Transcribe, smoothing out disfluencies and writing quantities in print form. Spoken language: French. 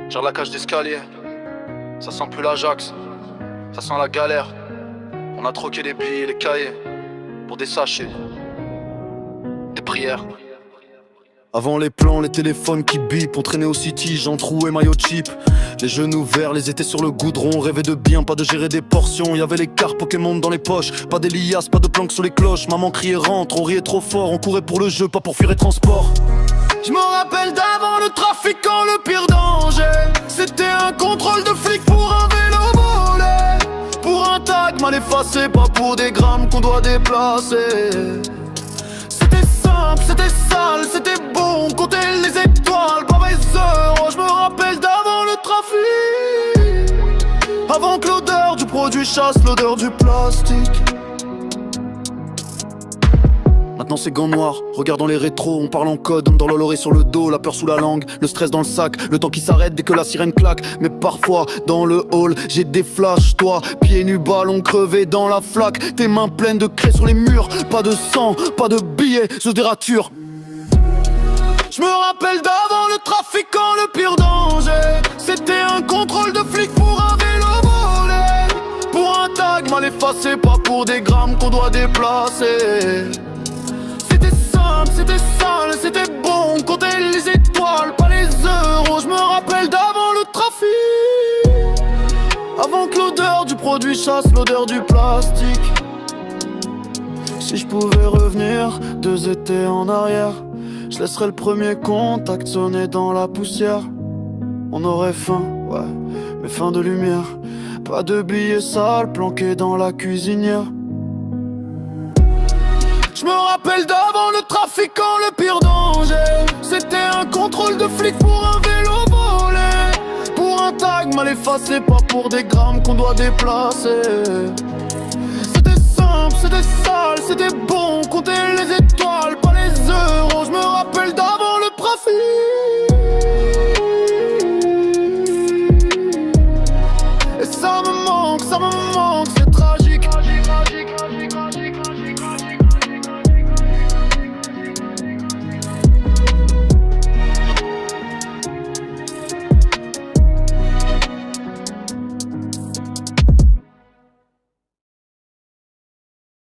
Gère la cage d'escalier. Ça sent plus l'Ajax. Ça sent la galère. On a troqué les billets et les cahiers pour des sachets, des prières. Avant les plans, les téléphones qui bipent. On traînait au city, Jean Trou et maillot cheap. Les genoux verts, les étés sur le goudron. Rêvait de bien, pas de gérer des portions. Y'avait les cartes Pokémon dans les poches. Pas d'Elias, pas de planques sous les cloches. Maman criait rentre, on riait trop fort. On courait pour le jeu, pas pour fuir les transports. Je me rappelle d'avant le trafiquant, le pire danger. C'était un contrôle de flic pour un vélo volé. Pour un tag mal effacé, pas pour des grammes qu'on doit déplacer. C'était simple, c'était sale, c'était bon, compter les étoiles, pas mes heures. Oh, je me rappelle d'avant le trafic. Avant que l'odeur du produit chasse l'odeur du plastique. Maintenant c'est gants noirs, regardant les rétros, on parle en code, on dort l'oloré sur le dos, la peur sous la langue, le stress dans le sac, le temps qui s'arrête dès que la sirène claque. Mais parfois, dans le hall, j'ai des flashs, toi, pieds nus, ballon crevé dans la flaque, tes mains pleines de craie sur les murs, pas de sang, pas de billets, juste des ratures. Je me rappelle d'avant le trafiquant, le pire danger. C'était un contrôle de flic pour un vélo volé. Pour un tag mal effacé, pas pour des grammes qu'on doit déplacer. C'était sale, c'était bon, compter les étoiles, pas les euros. Je me rappelle d'avant le trafic. Avant que l'odeur du produit chasse l'odeur du plastique. Si je pouvais revenir 2 étés en arrière, je laisserais le premier contact sonner dans la poussière. On aurait faim, ouais, mais faim de lumière. Pas de billets sales planqués dans la cuisinière. Je me rappelle d'avant le trafiquant, le pire danger. C'était un contrôle de flic pour un vélo volé. Pour un tag mal effacé, pas pour des grammes qu'on doit déplacer. C'était simple, c'était sale, c'était bon, compter les étoiles, pas les euros. Je me rappelle d'avant le trafic. Et ça me manque, ça me manque.